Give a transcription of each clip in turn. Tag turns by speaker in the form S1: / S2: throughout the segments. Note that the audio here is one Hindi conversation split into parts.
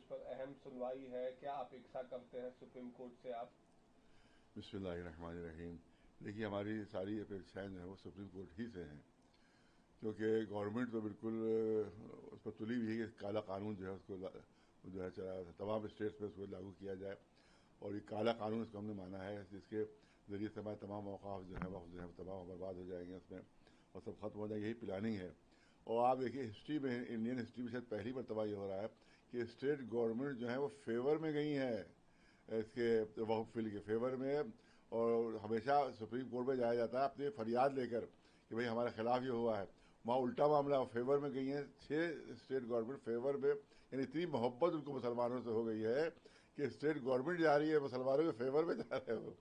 S1: उस पर अहम सुनवाई है, क्या अपेक्षा करते हैं सुप्रीम कोर्ट से आप?
S2: बिस्मिल्लाहिर्रहमानिर्रहीम। देखिए, हमारी सारी अपेक्षाएं जो है वो सुप्रीम कोर्ट ही से हैं, क्योंकि गवर्नमेंट तो बिल्कुल उस पर तुली हुई है कि काला कानून जो है उसको जो है तमाम स्टेट्स में उसको लागू किया जाए। और ये काला कानून इसको हमने माना है, जिसके ज़रिए से हमारे तमाम औकाफ जो है वक्त जो है तमाम बर्बाद हो जाएंगे उसमें, और सब खत्म हो जाएंगे। यही प्लानिंग है। और आप देखिए, हिस्ट्री में, इंडियन हिस्ट्री में शायद पहली मरतबा ये हो रहा है कि स्टेट गवर्नमेंट जो है वो फेवर में गई है, इसके वक्फ बिल के फेवर में। और हमेशा सुप्रीम कोर्ट में जाया जाता है अपनी फरियाद लेकर कि भाई हमारे खिलाफ ये हुआ है। वहाँ उल्टा मामला, फेवर में गई हैं 6 स्टेट गवर्नमेंट फेवर में। यानी इतनी मोहब्बत उनको मुसलमानों से हो गई है कि स्टेट गवर्नमेंट जा रही है मुसलमानों के फेवर में जा रहे हो।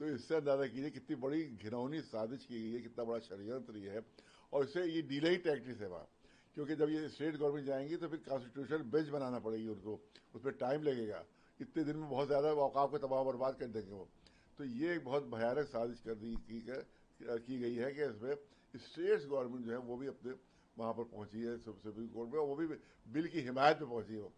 S2: तो इससे अंदाजा कीजिए कितनी बड़ी घिनौनी साजिश की गई है, कितना बड़ा षड्यंत्र ये है। और इससे ये डिले टैक्टिस है वहाँ, क्योंकि जब ये स्टेट गवर्नमेंट जाएंगी तो फिर कॉन्स्टिट्यूशन बेंच बनाना पड़ेगी उनको, उस पर टाइम लगेगा। इतने दिन में बहुत ज़्यादा औकाफ को तबाह बर्बाद कर देंगे वो। तो ये एक बहुत भयानक साजिश कर दी की गई है कि इसमें स्टेट्स गवर्नमेंट जो है वो भी अपने वहाँ पर पहुँची है सुप्रीम कोर्ट में, और वो भी बिल की हिमायत में पहुँची हो।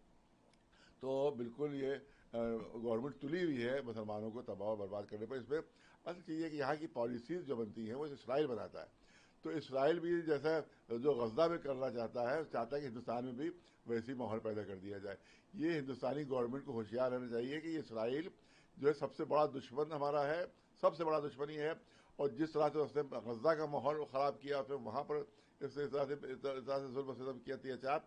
S2: तो बिल्कुल ये गवर्नमेंट तुली हुई है मुसलमानों को तबाह बर्बाद करने पर। इसमें असल चीज़ है कि यहाँ की पॉलिसीज़ जो बनती हैं वो इसराइल बनाता है। तो इसराइल भी जैसा जो गज़ा में करना चाहता है कि हिंदुस्तान में भी वैसी माहौल पैदा कर दिया जाए। ये हिंदुस्तानी गवर्नमेंट को होशियार रहना चाहिए कि इसराइल जो है सबसे बड़ा दुश्मन हमारा है, सबसे बड़ा दुश्मन ही है। और जिस तरह से उसने गज़ा का माहौल ख़राब किया, उसने वहाँ पर इस तरह से जुल्म सितम किया, अत्याचार,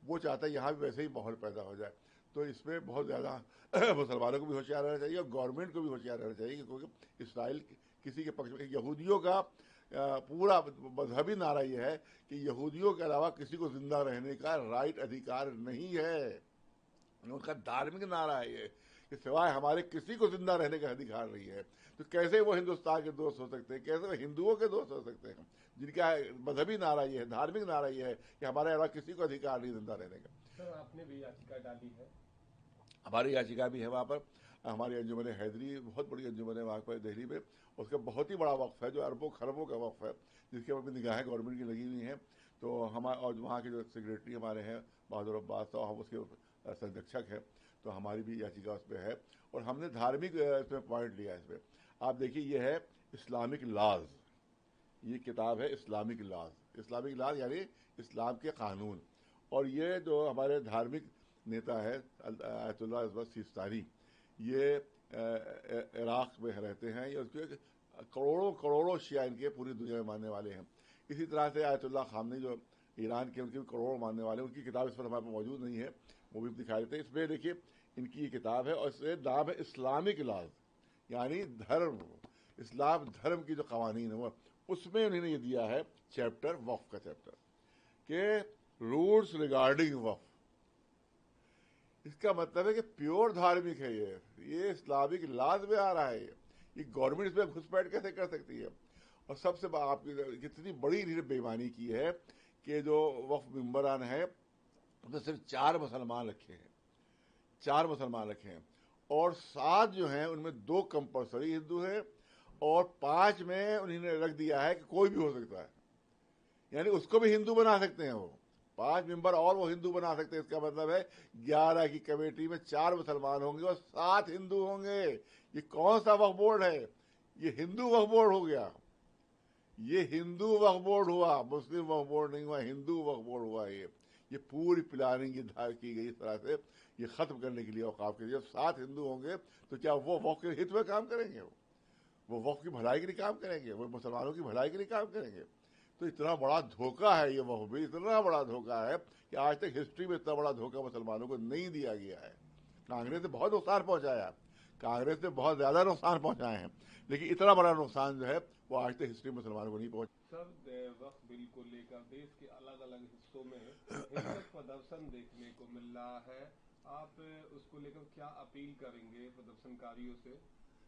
S2: वो चाहता है यहाँ भी वैसे ही माहौल पैदा हो जाए। तो इसमें बहुत ज़्यादा मुसलमानों को भी होशियार रहना चाहिए और गवर्नमेंट को भी होशियार रहना चाहिए, क्योंकि इसराइल किसी के पक्ष में, यहूदियों का पूरा मजहबी नारा ये है कि यहूदियों के अलावा किसी को जिंदा रहने का राइट, अधिकार नहीं है। उनका धार्मिक नारा है ये कि सिवाय हमारे किसी को जिंदा रहने का अधिकार नहीं है। तो कैसे वो हिंदुस्तान के दोस्त हो सकते हैं, कैसे वो हिंदुओं के दोस्त हो सकते हैं, जिनका मजहबी नारा ये है, धार्मिक नारा ये है कि हमारे अलावा किसी को अधिकार नहीं जिंदा रहने का।
S1: सर, आपने भी याचिका डाली है?
S2: हमारी याचिका भी है वहाँ पर। हमारी अंजुमन हैदरी बहुत बड़ी अंजुमन है वहाँ पर दिल्ली में, उसका बहुत ही बड़ा वक्फ है जो अरबों खरबों का वक्फ है, जिसके ऊपर निगाहें गवर्नमेंट की लगी हुई हैं। तो हमारे और वहाँ के जो सेक्रेटरी हमारे हैं बहादुर अब्बास साहब, हम उसके संरक्षक हैं। तो हमारी भी याचिका उस पर है, और हमने धार्मिक इसमें पॉइंट लिया है इसमें। आप देखिए, ये है इस्लामिक लाज, ये किताब है इस्लामिक लाज। इस्लामिक लाज यानी इस्लाम के कानून। और ये जो हमारे धार्मिक नेता है आयतुल्लाह अजमत सिस्तानी, ये इराक़ में रहते हैं। ये उसके करोड़ों करोड़ों शिया इनके पूरी दुनिया में मानने वाले हैं। इसी तरह से आयतुल्लाह खामनी जो ईरान के, उनके भी करोड़ों मानने वाले हैं। उनकी किताब इस पर हमारे पास मौजूद नहीं है, वो भी दिखा देते हैं। इसमें देखिए, इनकी ये किताब है और इसमें नाम है इस्लामिक लाज, यानी धर्म, इस्लाम धर्म की जो कवानीन है वो, उसमें उन्होंने ये दिया है चैप्टर, वक्फ का चैप्टर, के रूल्स रिगार्डिंग वक्फ। इसका मतलब है कि प्योर धार्मिक है ये इस्लामिक लाज में आ रहा है। ये गवर्नमेंट इसमें घुसपैठ कैसे कर सकती है? और सबसे आपकी कितनी बड़ी इन्होंने बेईमानी की है कि जो वक्फ मेंबरान है उसमें सिर्फ 4 मुसलमान रखे हैं, 4 मुसलमान रखे हैं, और 7 जो हैं उनमें 2 कंपल्सरी हिंदू हैं, और 5 में उन्होंने रख दिया है कि कोई भी हो सकता है, यानी उसको भी हिंदू बना सकते हैं वो। 5 मेंबर और वो हिंदू बना सकते हैं। इसका मतलब है 11 की कमेटी में 4 मुसलमान होंगे और 7 हिंदू होंगे। ये कौन सा वक्फ बोर्ड है? ये हिंदू वक्फ बोर्ड हो गया। ये हिंदू वक्फ बोर्ड हुआ, मुस्लिम वक्फ बोर्ड नहीं हुआ, हिंदू वक्फ बोर्ड हुआ। ये पूरी प्लानिंग की गई इस तरह से, ये खत्म करने के लिए औकाफ के लिए। जब 7 हिंदू होंगे तो क्या वो वक्फ के हित में काम करेंगे? वो वक्फ की भलाई के लिए काम करेंगे? वो मुसलमानों की भलाई के लिए काम करेंगे? तो इतना बड़ा धोखा है ये वक्फ भी, इतना बड़ा धोखा है कि आज तक हिस्ट्री में इतना बड़ा धोखा मुसलमानों को नहीं दिया गया है। कांग्रेस ने बहुत नुकसान पहुंचाया, कांग्रेस ने बहुत ज्यादा नुकसान पहुंचाए हैं, लेकिन इतना बड़ा नुकसान जो है वो आज तक हिस्ट्री में मुसलमानों को नहीं पहुंचा।
S1: सर, वक्फ बिल को लेकर देश के अलग अलग हिस्सों में हिंसक प्रदर्शन देखने को मिल रहा है। आप उसको लेकर क्या अपील करेंगे प्रदर्शनकारियों से?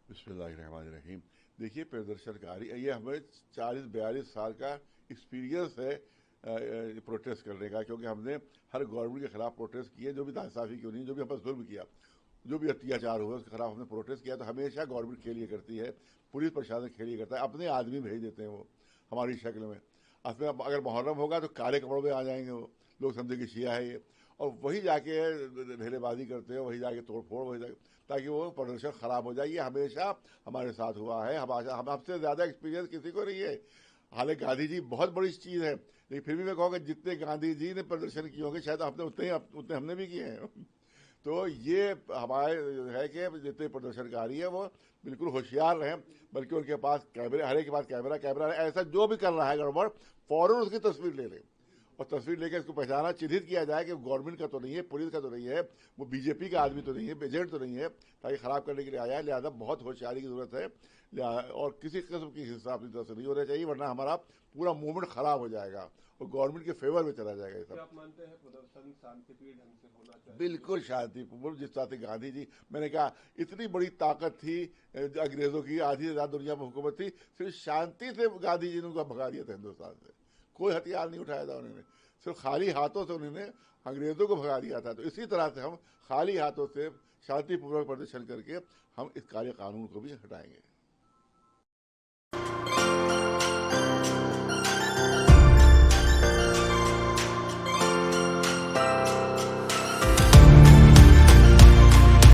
S2: बिस्मिल्लाहिर्रहमानिर्रहीम। देखिए, प्रदर्शनकारी, ये हमें 40-42 साल का एक्सपीरियंस है प्रोटेस्ट करने का, क्योंकि हमने हर गवर्नमेंट के खिलाफ प्रोटेस्ट किए, जो भी नाइंसाफ़ी क्यों नहीं, जो भी हम पर जुल्म किया, जो भी अत्याचार हुआ उसके खिलाफ हमने प्रोटेस्ट किया। तो हमेशा गवर्नमेंट के लिए करती है, पुलिस प्रशासन के लिए करता है, अपने आदमी भेज देते हैं वो हमारी शक्ल में। असमें अगर मुहर्रम होगा तो काले कपड़ों में आ जाएंगे वो, लोग समझे कि शिया है ये। और वही जाके ढेलेबाजी करते हैं, वही जाके तोड़फोड़, वही जाके, ताकि वो प्रदर्शन खराब हो जाए। ये हमेशा हमारे साथ हुआ है। हम हमसे ज़्यादा एक्सपीरियंस किसी को नहीं है। हालांकि गांधी जी बहुत बड़ी चीज़ है, लेकिन फिर भी मैं कहूँगा जितने गांधी जी ने प्रदर्शन किए होंगे शायद उतने हमने भी किए हैं। तो ये हमारे है कि जितने प्रदर्शनकारी है वो बिल्कुल होशियार रहें, बल्कि उनके पास कैमरे, हर एक के पास कैमरा है। ऐसा जो भी कर रहा है गड़बड़, फौरन उसकी तस्वीर ले लें और तस्वीर लेकर इसको पहचाना, चिन्हित किया जाए कि गवर्नमेंट का तो नहीं है, पुलिस का तो नहीं है, वो बीजेपी का आदमी तो नहीं है, एजेंट तो नहीं है, ताकि खराब करने के लिए आया है। लिहाजा बहुत होशियारी की जरूरत है और किसी किस्म की हिसाब अपनी तरफ से नहीं होना चाहिए, वरना हमारा पूरा मूवमेंट खराब हो जाएगा और गवर्नमेंट के फेवर में चला जाएगा।
S1: क्या आप मानते हैं प्रदर्शन शांतिप्रिय ढंग से होना चाहिए?
S2: बिल्कुल शांतिपूर्ण, जिस तरह से गांधी जी, मैंने कहा इतनी बड़ी ताकत थी अंग्रेजों की, आधी से ज्यादा दुनिया में हुकूमत थी, सिर्फ शांति से गांधी जी ने उनको भगा दिया था हिंदुस्तान से। कोई हथियार नहीं उठाया था उन्होंने, सिर्फ खाली हाथों से उन्होंने अंग्रेजों को भगा दिया था। तो इसी तरह से हम खाली हाथों से शांतिपूर्वक प्रदर्शन करके हम इस काले कानून को भी हटाएंगे।